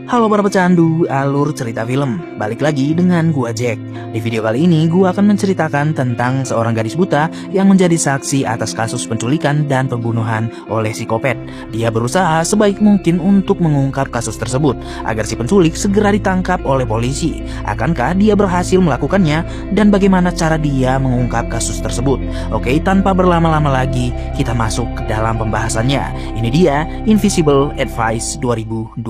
Halo para pecandu alur cerita film, balik lagi dengan gua Jack. Di video kali ini gua akan menceritakan tentang seorang gadis buta yang menjadi saksi atas kasus penculikan dan pembunuhan oleh psikopat. Dia berusaha sebaik mungkin untuk mengungkap kasus tersebut agar si penculik segera ditangkap oleh polisi. Akankah dia berhasil melakukannya dan bagaimana cara dia mengungkap kasus tersebut? Oke, tanpa berlama-lama lagi kita masuk ke dalam pembahasannya. Ini dia Invisible Advice 2020.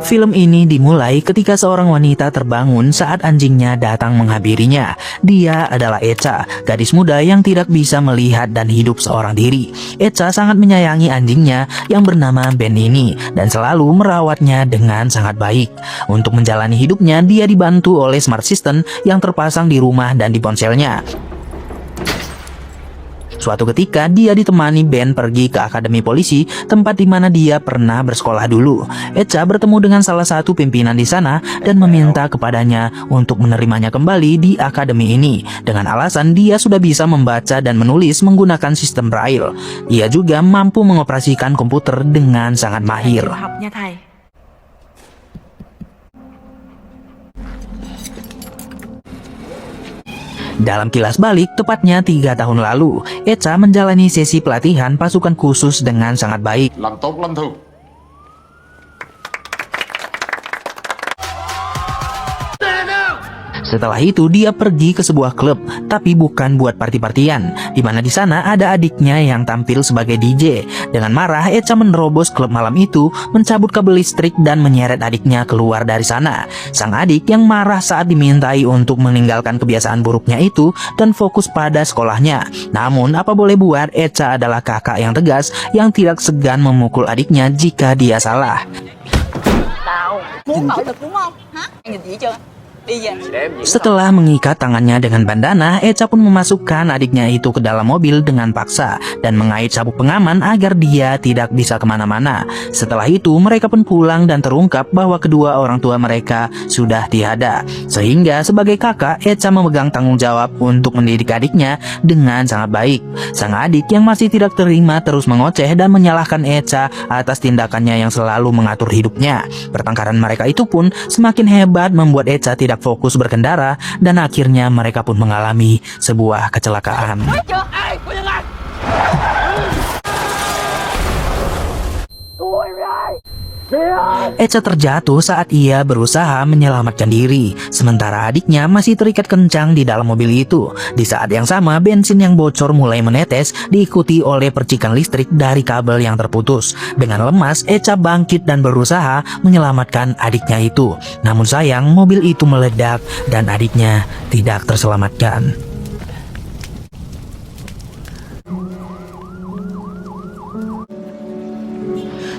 Film ini dimulai ketika seorang wanita terbangun saat anjingnya datang menghampirinya. Dia adalah Echa, gadis muda yang tidak bisa melihat dan hidup seorang diri. Echa sangat menyayangi anjingnya yang bernama Ben ini dan selalu merawatnya dengan sangat baik. Untuk menjalani hidupnya, dia dibantu oleh smart system yang terpasang di rumah dan di ponselnya. Suatu ketika dia ditemani Ben pergi ke akademi polisi, tempat di mana dia pernah bersekolah dulu. Echa bertemu dengan salah satu pimpinan di sana dan meminta kepadanya untuk menerimanya kembali di akademi ini dengan alasan dia sudah bisa membaca dan menulis menggunakan sistem Braille. Ia juga mampu mengoperasikan komputer dengan sangat mahir. Dalam kilas balik, tepatnya 3 tahun lalu, Echa menjalani sesi pelatihan pasukan khusus dengan sangat baik. Setelah itu dia pergi ke sebuah klub, tapi bukan buat party-partian, di mana di sana ada adiknya yang tampil sebagai DJ. Dengan marah, Echa menerobos klub malam itu, mencabut kabel listrik dan menyeret adiknya keluar dari sana. Sang adik yang marah saat dimintai untuk meninggalkan kebiasaan buruknya itu dan fokus pada sekolahnya. Namun apa boleh buat, Echa adalah kakak yang tegas yang tidak segan memukul adiknya jika dia salah. Setelah mengikat tangannya dengan bandana, Echa pun memasukkan adiknya itu ke dalam mobil dengan paksa dan mengait sabuk pengaman agar dia tidak bisa kemana-mana. Setelah itu mereka pun pulang dan terungkap bahwa kedua orang tua mereka sudah tiada. Sehingga sebagai kakak, Echa memegang tanggung jawab untuk mendidik adiknya dengan sangat baik. Sang adik yang masih tidak terima terus mengoceh dan menyalahkan Echa atas tindakannya yang selalu mengatur hidupnya. Pertengkaran mereka itu pun semakin hebat membuat Echa tidak fokus berkendara dan akhirnya mereka pun mengalami sebuah kecelakaan. Echa terjatuh saat ia berusaha menyelamatkan diri, sementara adiknya masih terikat kencang di dalam mobil itu. Di saat yang sama, bensin yang bocor mulai menetes, diikuti oleh percikan listrik dari kabel yang terputus. Dengan lemas, Echa bangkit dan berusaha menyelamatkan adiknya itu. Namun sayang, mobil itu meledak dan adiknya tidak terselamatkan.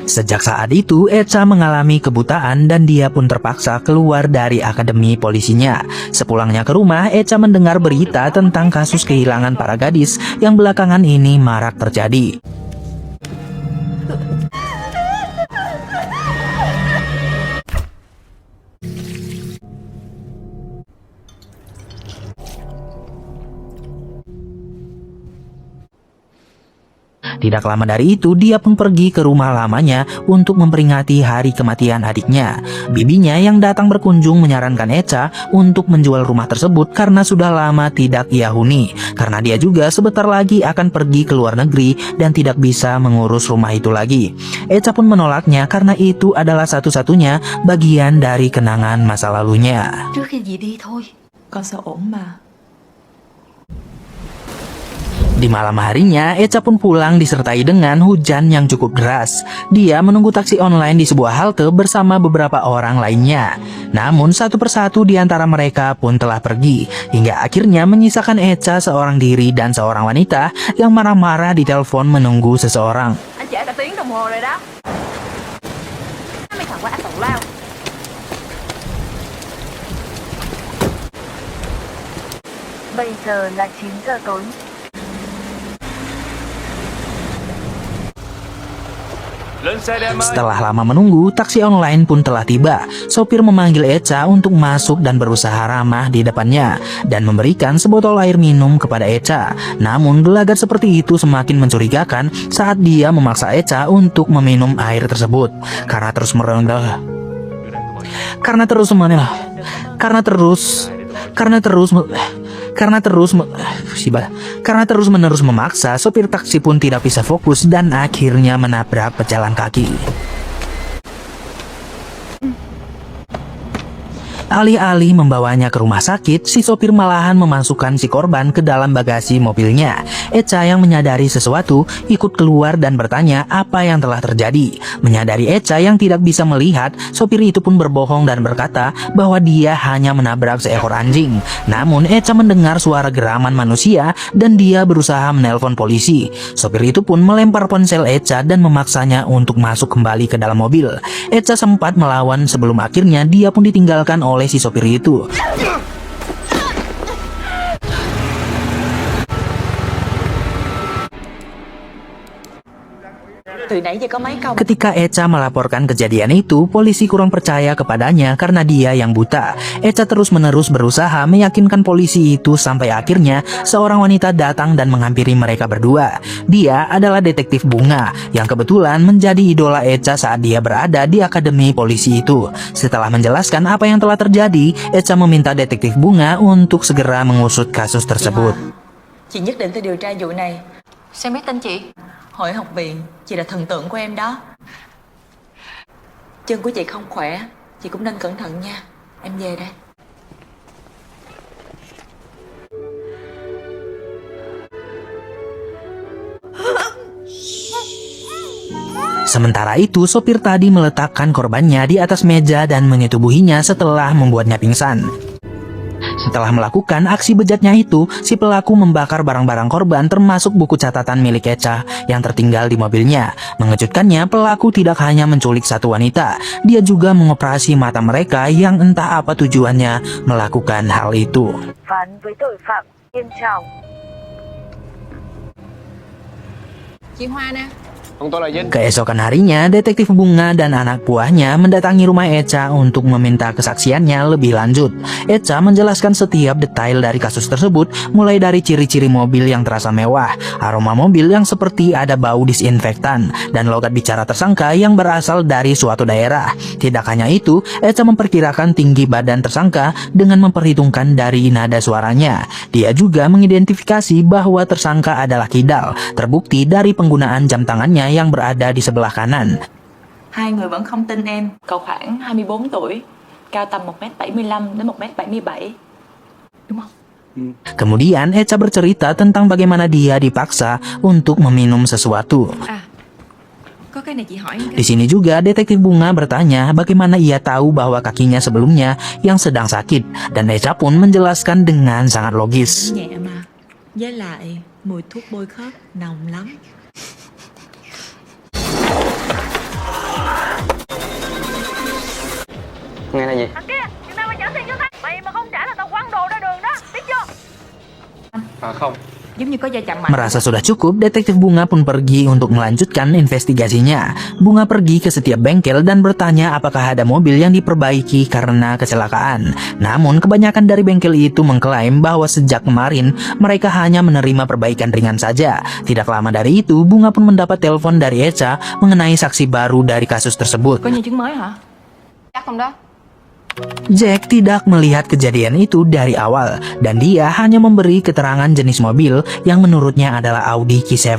Sejak saat itu, Echa mengalami kebutaan dan dia pun terpaksa keluar dari akademi polisinya. Sepulangnya ke rumah, Echa mendengar berita tentang kasus kehilangan para gadis yang belakangan ini marak terjadi. Tidak lama dari itu, dia pun pergi ke rumah lamanya untuk memperingati hari kematian adiknya. Bibinya yang datang berkunjung menyarankan Echa untuk menjual rumah tersebut karena sudah lama tidak ia huni. Karena dia juga sebentar lagi akan pergi ke luar negeri dan tidak bisa mengurus rumah itu lagi. Echa pun menolaknya karena itu adalah satu-satunya bagian dari kenangan masa lalunya. Di malam harinya, Echa pun pulang disertai dengan hujan yang cukup deras. Dia menunggu taksi online di sebuah halte bersama beberapa orang lainnya. Namun satu persatu di antara mereka pun telah pergi, hingga akhirnya menyisakan Echa seorang diri dan seorang wanita yang marah-marah di telepon menunggu seseorang. Bây giờ là 9 giờ tối. Setelah lama menunggu, taksi online pun telah tiba. Sopir memanggil Echa untuk masuk dan berusaha ramah di depannya dan memberikan sebotol air minum kepada Echa. Namun gelagat seperti itu semakin mencurigakan saat dia memaksa Echa untuk meminum air tersebut karena terus merendah. Karena terus-menerus memaksa, sopir taksi pun tidak bisa fokus dan akhirnya menabrak pejalan kaki. Alih-alih membawanya ke rumah sakit, si sopir malahan memasukkan si korban ke dalam bagasi mobilnya. Echa yang menyadari sesuatu ikut keluar dan bertanya apa yang telah terjadi. Menyadari Echa yang tidak bisa melihat, sopir itu pun berbohong dan berkata bahwa dia hanya menabrak seekor anjing. Namun Echa mendengar suara geraman manusia dan dia berusaha menelpon polisi. Sopir itu pun melempar ponsel Echa dan memaksanya untuk masuk kembali ke dalam mobil. Echa sempat melawan sebelum akhirnya dia pun ditinggalkan oleh si sopir itu. Ketika Echa melaporkan kejadian itu, polisi kurang percaya kepadanya karena dia yang buta. Echa terus-menerus berusaha meyakinkan polisi itu sampai akhirnya seorang wanita datang dan menghampiri mereka berdua. Dia adalah detektif Bunga yang kebetulan menjadi idola Echa saat dia berada di akademi polisi itu. Setelah menjelaskan apa yang telah terjadi, Echa meminta detektif Bunga untuk segera mengusut kasus tersebut. Chị nhất định phải điều tra vụ này. Sao biết tên chị? Hội học viện, chị là thần tượng của em đó. Chân của chị không khỏe, chị cũng nên cẩn thận nha. Em về đây. Sementara itu, sopir tadi meletakkan korbannya di atas meja dan menyetubuhinya setelah membuatnya pingsan. Setelah melakukan aksi bejatnya itu, si pelaku membakar barang-barang korban termasuk buku catatan milik Echa yang tertinggal di mobilnya. Mengejutkannya, pelaku tidak hanya menculik satu wanita, dia juga mengoperasi mata mereka yang entah apa tujuannya melakukan hal itu. Keesokan harinya, detektif Bunga dan anak buahnya mendatangi rumah Echa untuk meminta kesaksiannya lebih lanjut. Echa menjelaskan setiap detail dari kasus tersebut, mulai dari ciri-ciri mobil yang terasa mewah, aroma mobil yang seperti ada bau disinfektan, dan logat bicara tersangka yang berasal dari suatu daerah. Tidak hanya itu, Echa memperkirakan tinggi badan tersangka dengan memperhitungkan dari nada suaranya. Dia juga mengidentifikasi bahwa tersangka adalah kidal, terbukti dari penggunaan jam tangannya yang berada di sebelah kanan. Hai người vẫn không tin em. Cậu khoảng 24 tuổi, cao tầm 1m75 đến 1m77. Đúng không? Kemudian Echa bercerita tentang bagaimana dia dipaksa untuk meminum sesuatu. Di sini juga detektif Bunga bertanya bagaimana ia tahu bahwa kakinya sebelumnya yang sedang sakit, dan Echa pun menjelaskan dengan sangat logis. Nhẹ mà. Với lại mùi thuốc bôi khớp nồng lắm. Nghe là gì? Thằng kia, chừng nào mày trả tiền cho tao? Mày mà không trả là tao quăng đồ ra đường đó, biết chưa? Không. Giống như có va chạm mạnh. Merasa sudah cukup, detektif Bunga pun pergi untuk melanjutkan investigasinya. Bunga pergi ke setiap bengkel dan bertanya apakah ada mobil yang diperbaiki karena kecelakaan. Namun kebanyakan dari bengkel itu mengklaim bahwa sejak kemarin mereka hanya menerima perbaikan ringan saja. Tidak lama dari itu, Bunga pun mendapat telepon dari Echa mengenai saksi baru dari kasus tersebut. Có nhân chứng mới hả? Chắc không đó. Jack tidak melihat kejadian itu dari awal dan dia hanya memberi keterangan jenis mobil yang menurutnya adalah Audi Q7.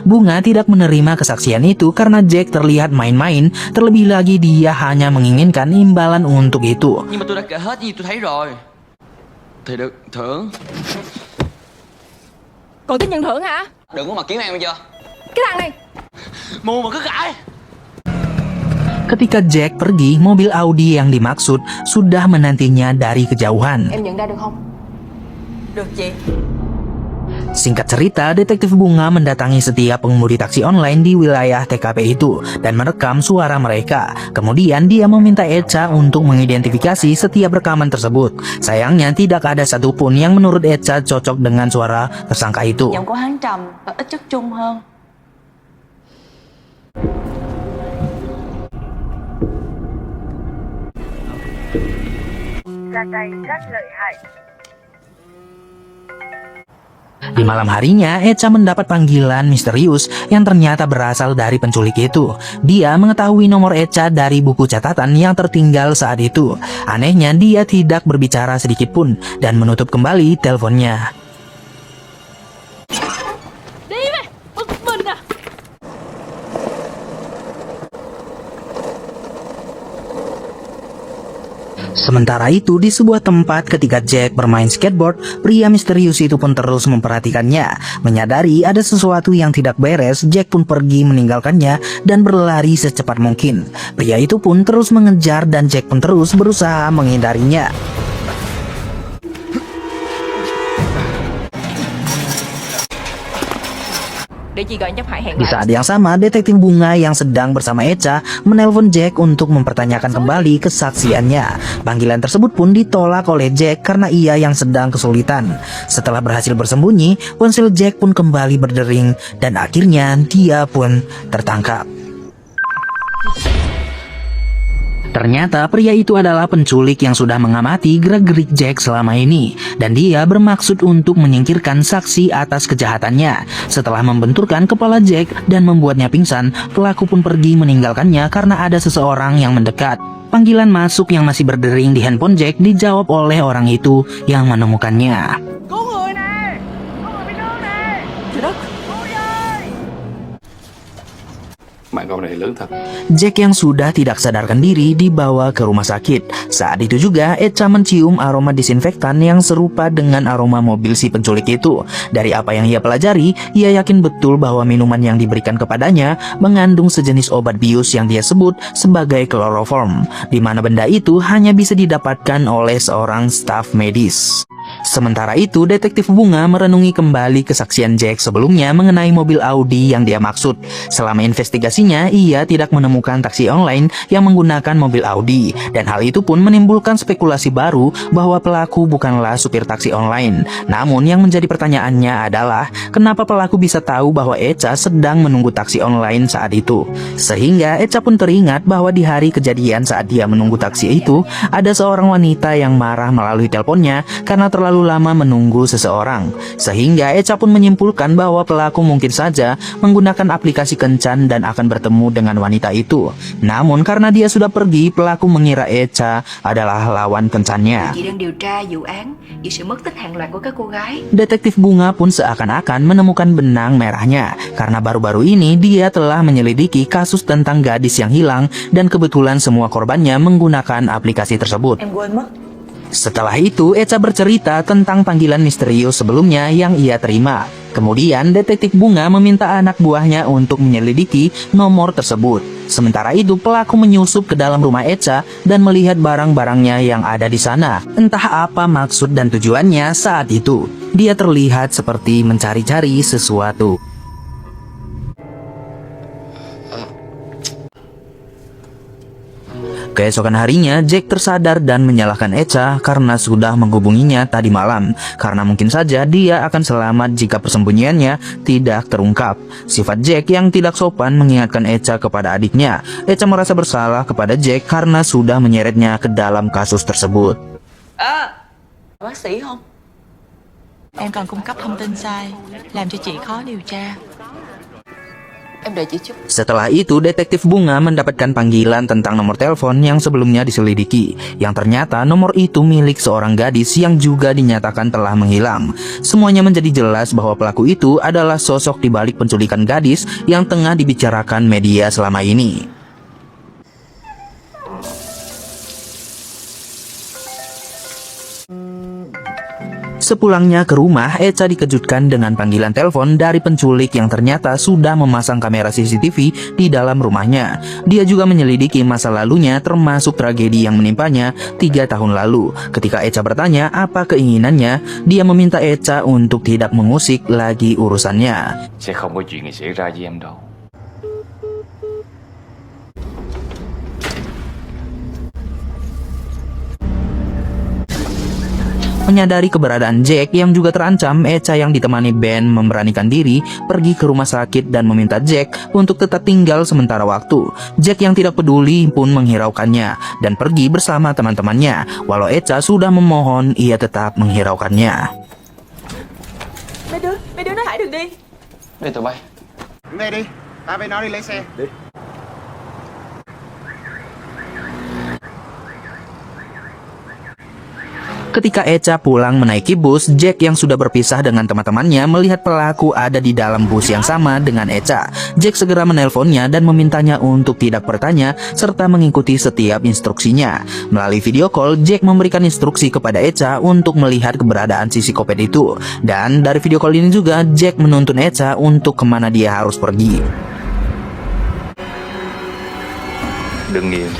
Bunga tidak menerima kesaksian itu karena Jack terlihat main-main, terlebih lagi dia hanya menginginkan imbalan untuk itu. Nhưng mà tôi đã kể hết gì tôi thấy rồi. Thì được thưởng. Còn tính nhận thưởng hả? Đừng có mà kiếm em bây giờ. Cái thằng này. Mù mà cứ cãi. Ketika Jack pergi, mobil Audi yang dimaksud sudah menantinya dari kejauhan. Em nhận ra được không? Được chị. Singkat cerita, detektif Bunga mendatangi setiap pengemudi taksi online di wilayah TKP itu dan merekam suara mereka. Kemudian dia meminta Echa untuk mengidentifikasi setiap rekaman tersebut. Sayangnya tidak ada satupun yang menurut Echa cocok dengan suara tersangka itu. Giọng của hắn trầm và ít chất trung hơn. Ra tay rất lợi hại. Di malam harinya, Echa mendapat panggilan misterius yang ternyata berasal dari penculik itu. Dia mengetahui nomor Echa dari buku catatan yang tertinggal saat itu. Anehnya, dia tidak berbicara sedikit pun dan menutup kembali teleponnya. Đi mày, bực mình à. Sementara itu, di sebuah tempat ketika Jack bermain skateboard, pria misterius itu pun terus memperhatikannya. Menyadari ada sesuatu yang tidak beres, Jack pun pergi meninggalkannya dan berlari secepat mungkin. Pria itu pun terus mengejar dan Jack pun terus berusaha menghindarinya. Để chị gọi anh Chấp Hải hẹn Di lại. saat yang sama, detektif Bunga yang sedang bersama Echa menelpon Jack untuk mempertanyakan kembali kesaksiannya. Panggilan tersebut pun ditolak oleh Jack karena ia yang sedang kesulitan. Setelah berhasil bersembunyi, ponsel Jack pun kembali berdering dan akhirnya dia pun tertangkap. Ternyata pria itu adalah penculik yang sudah mengamati gerak-gerik Jack selama ini, dan dia bermaksud untuk menyingkirkan saksi atas kejahatannya. Setelah membenturkan kepala Jack dan membuatnya pingsan, pelaku pun pergi meninggalkannya karena ada seseorang yang mendekat. Panggilan masuk yang masih berdering di handphone Jack dijawab oleh orang itu yang menemukannya. Có người nè, có người bị thương nè. Trời đất. Mạng cậu này lớn thật. Jack yang sudah tidak sadarkan diri dibawa ke rumah sakit. Saat itu juga Echa mencium aroma disinfektan yang serupa dengan aroma mobil si penculik itu. Dari apa yang ia pelajari, ia yakin betul bahwa minuman yang diberikan kepadanya mengandung sejenis obat bius yang dia sebut sebagai chloroform, di mana benda itu hanya bisa didapatkan oleh seorang staf medis. Sementara itu, detektif Bunga merenungi kembali kesaksian Jack sebelumnya mengenai mobil Audi yang dia maksud. Selama investigasinya, ia tidak menemukan taksi online yang menggunakan mobil Audi, dan hal itu pun menimbulkan spekulasi baru bahwa pelaku bukanlah supir taksi online. Namun yang menjadi pertanyaannya adalah, kenapa pelaku bisa tahu bahwa Echa sedang menunggu taksi online saat itu? Sehingga Echa pun teringat bahwa di hari kejadian saat dia menunggu taksi itu, ada seorang wanita yang marah melalui teleponnya karena terlalu lama menunggu seseorang. Sehingga Echa pun menyimpulkan bahwa pelaku mungkin saja menggunakan aplikasi kencan dan akan bertemu dengan wanita itu. Namun karena dia sudah pergi, pelaku mengira Echa adalah lawan kencannya. Chị đang điều tra vụ án về sự mất tích hàng loạt của các cô gái. Detektif Bunga pun seakan-akan menemukan benang merahnya, karena baru-baru ini dia telah menyelidiki kasus tentang gadis yang hilang dan kebetulan semua korbannya menggunakan aplikasi tersebut. Em quên mất. Setelah itu, Echa bercerita tentang panggilan misterius sebelumnya yang ia terima. Kemudian, detektif Bunga meminta anak buahnya untuk menyelidiki nomor tersebut. Sementara itu, pelaku menyusup ke dalam rumah Echa dan melihat barang-barangnya yang ada di sana. Entah apa maksud dan tujuannya saat itu. Dia terlihat seperti mencari-cari sesuatu. Keesokan harinya, Jack tersadar dan menyalahkan Echa karena sudah menghubunginya tadi malam, karena mungkin saja dia akan selamat jika persembunyiannya tidak terungkap. Sifat Jack yang tidak sopan mengingatkan Echa kepada adiknya. Echa merasa bersalah kepada Jack karena sudah menyeretnya ke dalam kasus tersebut. Bác sĩ không? Em còn cung cấp thông tin sai, làm cho chị khó điều tra. Em đợi chị chút. Setelah itu, detektif Bunga mendapatkan panggilan tentang nomor telepon yang sebelumnya diselidiki, yang ternyata nomor itu milik seorang gadis yang juga dinyatakan telah menghilang. Semuanya menjadi jelas bahwa pelaku itu adalah sosok di balik penculikan gadis yang tengah dibicarakan media selama ini. Sepulangnya ke rumah, Echa dikejutkan dengan panggilan telepon dari penculik yang ternyata sudah memasang kamera CCTV di dalam rumahnya. Dia juga menyelidiki masa lalunya, termasuk tragedi yang menimpanya 3 tahun lalu. Ketika Echa bertanya apa keinginannya, dia meminta Echa untuk tidak mengusik lagi urusannya. Sẽ không có chuyện gì xảy ra với em đâu. Menyadari keberadaan Jack yang juga terancam, Echa yang ditemani Ben memberanikan diri pergi ke rumah sakit dan meminta Jack untuk tetap tinggal sementara waktu. Jack yang tidak peduli pun menghiraukannya dan pergi bersama teman-temannya. Walau Echa sudah memohon, ia tetap menghiraukannya. Mấy đứa nói hãy đừng đi. Đi tụi bay. Về đi, ta với nó đi lấy xe. Ketika Echa pulang menaiki bus, Jack yang sudah berpisah dengan teman-temannya melihat pelaku ada di dalam bus yang sama dengan Echa. Jack segera menelponnya dan memintanya untuk tidak bertanya serta mengikuti setiap instruksinya. Melalui video call, Jack memberikan instruksi kepada Echa untuk melihat keberadaan si psikopat itu. Dan dari video call ini juga, Jack menuntun Echa untuk kemana dia harus pergi. Đừng nghiêng.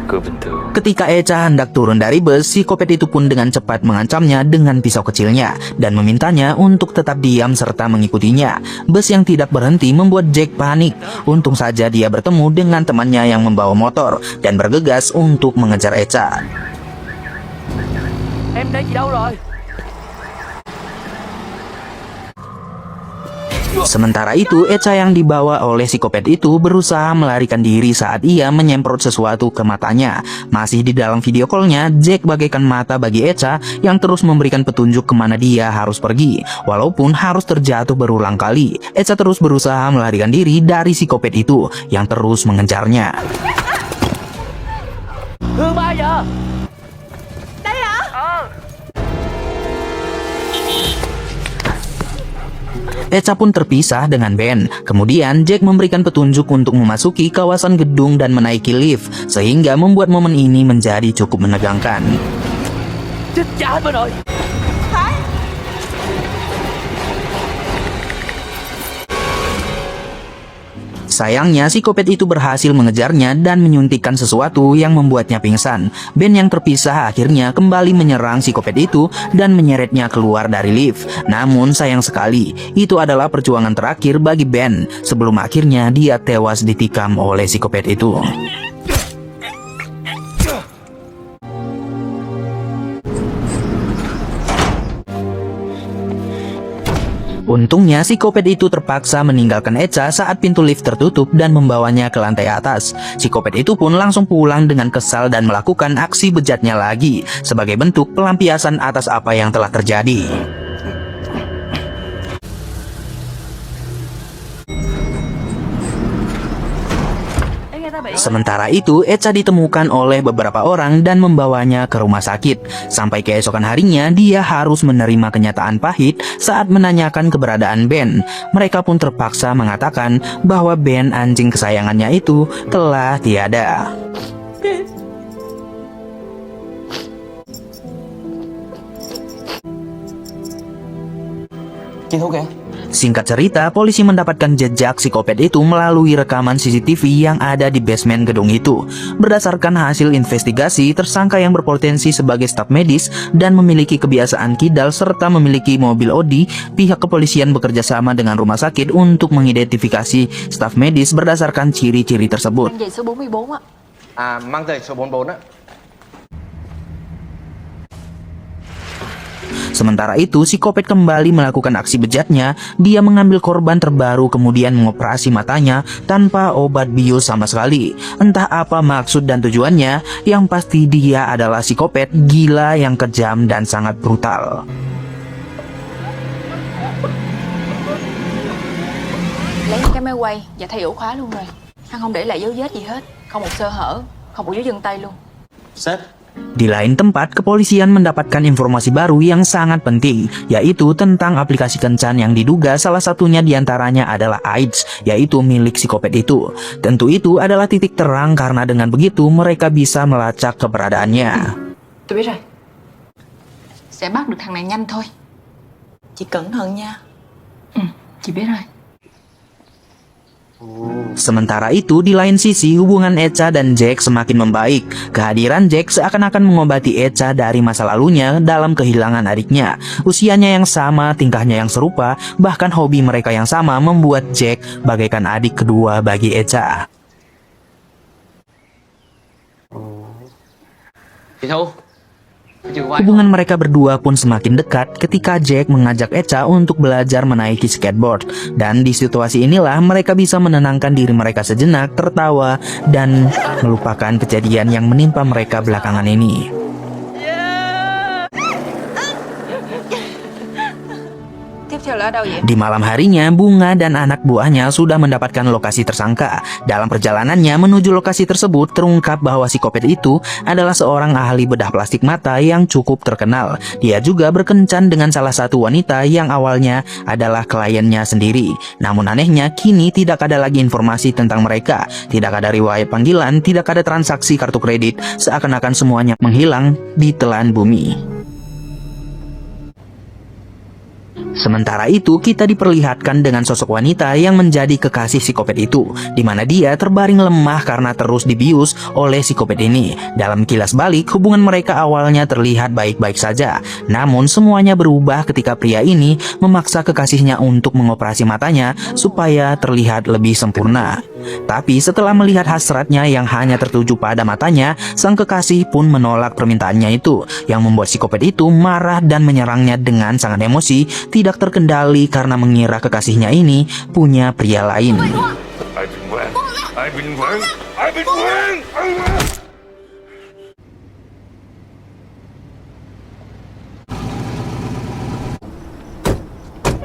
Cứ bình thường. Ketika Echa hendak turun dari bus, psikopat itu pun dengan cepat mengancamnya dengan pisau kecilnya dan memintanya untuk tetap diam serta mengikutinya. Bus yang tidak berhenti membuat Jack panik. Untung saja dia bertemu dengan temannya yang membawa motor dan bergegas untuk mengejar Echa. Em đang gì đâu rồi? Sementara itu, Echa yang dibawa oleh psikopat itu berusaha melarikan diri saat ia menyemprot sesuatu ke matanya. Masih di dalam video callnya, Jack bagaikan mata bagi Echa yang terus memberikan petunjuk kemana dia harus pergi. Walaupun harus terjatuh berulang kali, Echa terus berusaha melarikan diri dari psikopat itu yang terus mengejarnya. Hương ba giờ? Đây hả? Echa pun terpisah dengan Ben. Kemudian Jack memberikan petunjuk untuk memasuki kawasan gedung dan menaiki lift, sehingga membuat momen ini menjadi cukup menegangkan. Chết cha hết bên rồi. Sayangnya, psikopat itu berhasil mengejarnya dan menyuntikkan sesuatu yang membuatnya pingsan. Ben yang terpisah akhirnya kembali menyerang psikopat itu dan menyeretnya keluar dari lift. Namun sayang sekali, itu adalah perjuangan terakhir bagi Ben sebelum akhirnya dia tewas ditikam oleh psikopat itu. Untungnya, psikopat itu terpaksa meninggalkan Echa saat pintu lift tertutup dan membawanya ke lantai atas. Psikopat itu pun langsung pulang dengan kesal dan melakukan aksi bejatnya lagi sebagai bentuk pelampiasan atas apa yang telah terjadi. Sementara itu, Echa ditemukan oleh beberapa orang dan membawanya ke rumah sakit. Sampai keesokan harinya, dia harus menerima kenyataan pahit saat menanyakan keberadaan Ben. Mereka pun terpaksa mengatakan bahwa Ben, anjing kesayangannya itu, telah tiada. Chị Thu kìa. Singkat cerita, polisi mendapatkan jejak psikopat itu melalui rekaman CCTV yang ada di basement gedung itu. Berdasarkan hasil investigasi, tersangka yang berpotensi sebagai staf medis dan memiliki kebiasaan kidal serta memiliki mobil Audi, pihak kepolisian bekerja sama dengan rumah sakit untuk mengidentifikasi staf medis berdasarkan ciri-ciri tersebut. Giày số 44 á. Mang giày số 44 á. Sementara itu, psikopat kembali melakukan aksi bejatnya. Dia mengambil korban terbaru kemudian mengoperasi matanya tanpa obat bius sama sekali. Entah apa maksud dan tujuannya, yang pasti dia adalah psikopat gila yang kejam dan sangat brutal. Lấy cái máy quay và thay ổ khóa luôn rồi. Hắn không để lại dấu vết gì hết, không một sơ hở, không một dấu vân tay luôn. Sếp. Di lain tempat, kepolisian mendapatkan informasi baru yang sangat penting, yaitu tentang aplikasi kencan yang diduga salah satunya diantaranya adalah AIDS, yaitu milik psikopat itu. Tentu itu adalah titik terang karena dengan begitu mereka bisa melacak keberadaannya. Tôi biết rồi. Sẽ bắt được thằng này nhanh thôi. Chị cẩn thận nha. Chị biết rồi. Sementara itu, di lain sisi, hubungan Echa dan Jack semakin membaik. Kehadiran Jack seakan-akan mengobati Echa dari masa lalunya dalam kehilangan adiknya. Usianya yang sama, tingkahnya yang serupa, bahkan hobi mereka yang sama membuat Jack bagaikan adik kedua bagi Echa. Chị Thu, Hubungan mereka berdua pun semakin dekat ketika Jack mengajak Echa untuk belajar menaiki skateboard. Dan di situasi inilah mereka bisa menenangkan diri mereka sejenak, tertawa, dan melupakan kejadian yang menimpa mereka belakangan ini. Tiếp theo là ở đâu vậy? Di malam harinya, Bunga dan anak buahnya sudah mendapatkan lokasi tersangka. Dalam perjalanannya menuju lokasi tersebut, terungkap bahwa psikopat itu adalah seorang ahli bedah plastik mata yang cukup terkenal. Dia juga berkencan dengan salah satu wanita yang awalnya adalah kliennya sendiri. Namun anehnya, kini tidak ada lagi informasi tentang mereka. Tidak ada riwayat panggilan, tidak ada transaksi kartu kredit, seakan-akan semuanya menghilang di telan bumi. Sementara itu, kita diperlihatkan dengan sosok wanita yang menjadi kekasih psikopat itu, di mana dia terbaring lemah karena terus dibius oleh psikopat ini. Dalam kilas balik, hubungan mereka awalnya terlihat baik-baik saja. Namun semuanya berubah ketika pria ini memaksa kekasihnya untuk mengoperasi matanya supaya terlihat lebih sempurna. Tapi setelah melihat hasratnya yang hanya tertuju pada matanya, sang kekasih pun menolak permintaannya itu, yang membuat psikopat itu marah dan menyerangnya dengan sangat emosi, tidak terkendali karena mengira kekasihnya ini punya pria lain.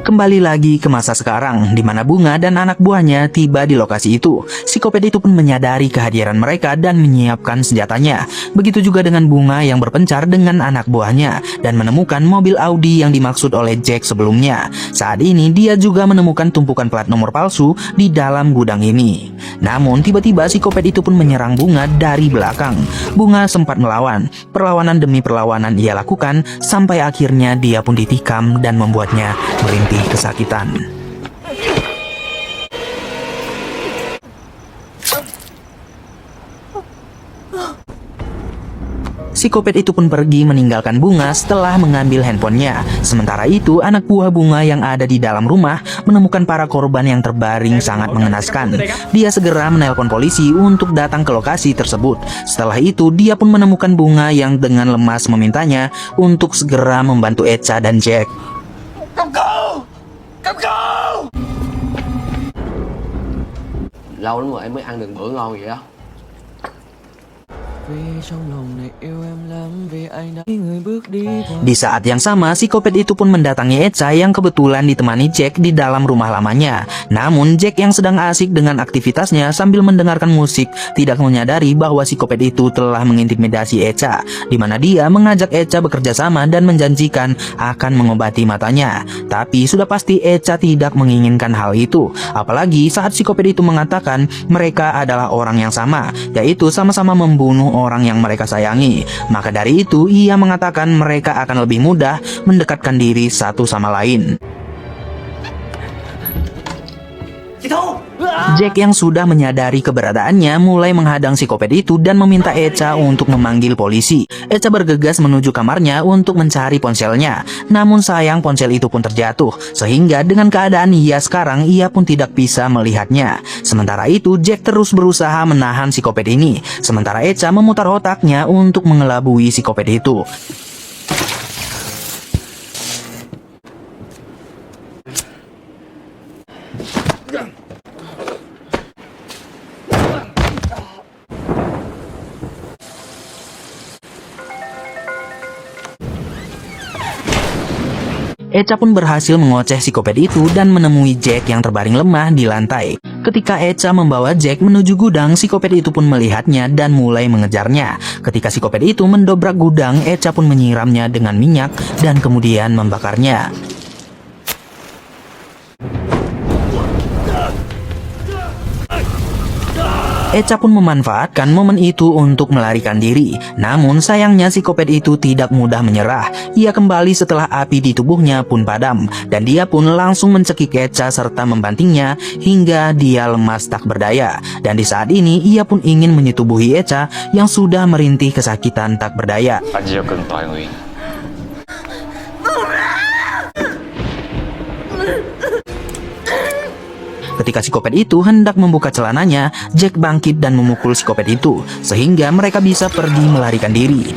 Kembali lagi ke masa sekarang, di mana Bunga dan anak buahnya tiba di lokasi itu. Psikopat itu pun menyadari kehadiran mereka dan menyiapkan senjatanya. Begitu juga dengan Bunga yang berpencar dengan anak buahnya dan menemukan mobil Audi yang dimaksud oleh Jack sebelumnya. Saat ini dia juga menemukan tumpukan plat nomor palsu di dalam gudang ini. Namun tiba-tiba psikopat itu pun menyerang Bunga dari belakang. Bunga sempat melawan. Perlawanan demi perlawanan ia lakukan sampai akhirnya dia pun ditikam dan membuatnya merintih kesakitan. Psikopat itu pun pergi meninggalkan Bunga setelah mengambil handphonenya. Sementara itu, anak buah Bunga yang ada di dalam rumah menemukan para korban yang terbaring sangat mengenaskan. Dia segera menelpon polisi untuk datang ke lokasi tersebut. Setelah itu, dia pun menemukan Bunga yang dengan lemas memintanya untuk segera membantu Echa dan Jack. Lâu lắm rồi em mới ăn được bữa ngon vậy đó. Di saat yang sama, psikopat itu pun mendatangi Echa yang kebetulan ditemani Jack di dalam rumah lamanya. Namun Jack yang sedang asik dengan aktivitasnya sambil mendengarkan musik tidak menyadari bahwa psikopat itu telah mengintimidasi Echa, di mana dia mengajak Echa bekerja sama dan menjanjikan akan mengobati matanya. Tapi sudah pasti Echa tidak menginginkan hal itu, apalagi saat psikopat itu mengatakan mereka adalah orang yang sama, yaitu sama-sama membunuh orang yang mereka sayangi. Maka dari itu ia mengatakan mereka akan lebih mudah mendekatkan diri satu sama lain. Jack yang sudah menyadari keberadaannya mulai menghadang psikopat itu dan meminta Echa untuk memanggil polisi. Echa bergegas menuju kamarnya untuk mencari ponselnya. Namun sayang ponsel itu pun terjatuh, sehingga dengan keadaan ia sekarang ia pun tidak bisa melihatnya. Sementara itu Jack terus berusaha menahan psikopat ini, sementara Echa memutar otaknya untuk mengelabui psikopat itu. Echa pun berhasil mengoceh psikopat itu dan menemui Jack yang terbaring lemah di lantai. Ketika Echa membawa Jack menuju gudang, psikopat itu pun melihatnya dan mulai mengejarnya. Ketika psikopat itu mendobrak gudang, Echa pun menyiramnya dengan minyak dan kemudian membakarnya. Echa pun memanfaatkan momen itu untuk melarikan diri. Namun sayangnya psikopat itu tidak mudah menyerah. Ia kembali setelah api di tubuhnya pun padam, dan dia pun langsung mencekik Echa serta membantingnya hingga dia lemas tak berdaya. Dan di saat ini ia pun ingin menyetubuhi Echa yang sudah merintih kesakitan tak berdaya. Anh gieo cơn toại nguyện. Ketika psikopat itu hendak membuka celananya, Jack bangkit dan memukul psikopat itu, sehingga mereka bisa pergi melarikan diri.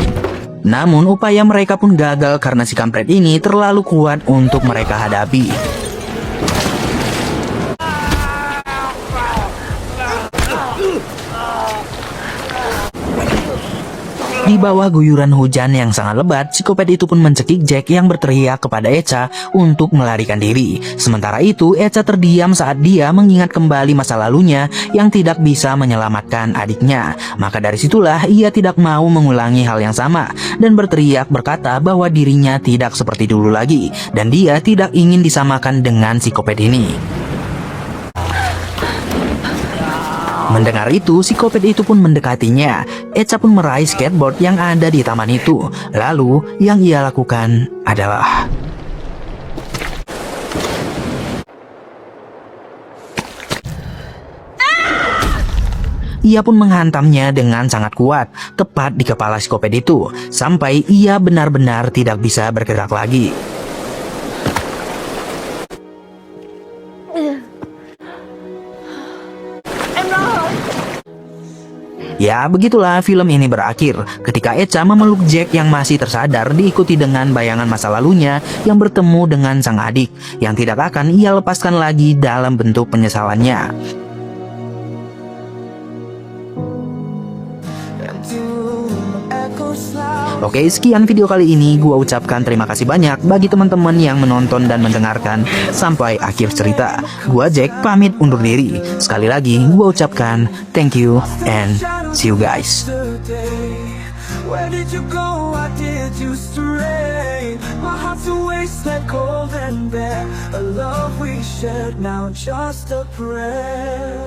Namun upaya mereka pun gagal karena si kampret ini terlalu kuat untuk mereka hadapi. Di bawah guyuran hujan yang sangat lebat, psikopat itu pun mencekik Jack yang berteriak kepada Echa untuk melarikan diri. Sementara itu, Echa terdiam saat dia mengingat kembali masa lalunya yang tidak bisa menyelamatkan adiknya. Maka dari situlah ia tidak mau mengulangi hal yang sama dan berteriak berkata bahwa dirinya tidak seperti dulu lagi dan dia tidak ingin disamakan dengan psikopat ini. Mendengar itu, psikopat itu pun mendekatinya. Echa pun meraih skateboard yang ada di taman itu. Lalu, yang ia lakukan adalah... Ia pun menghantamnya dengan sangat kuat, tepat di kepala psikopat itu, sampai ia benar-benar tidak bisa bergerak lagi. Ya, begitulah film ini berakhir ketika Echa memeluk Jack yang masih tersadar diikuti dengan bayangan masa lalunya yang bertemu dengan sang adik yang tidak akan ia lepaskan lagi dalam bentuk penyesalannya. Oke, sekian video kali ini. Gua ucapkan terima kasih banyak bagi teman-teman yang menonton dan mendengarkan sampai akhir cerita. Gua Jack pamit undur diri. Sekali lagi gua ucapkan thank you and see you guys. Where did you go? Why did you stray? My heart's a wasteland, cold and bare. A love we shared, now just a prayer.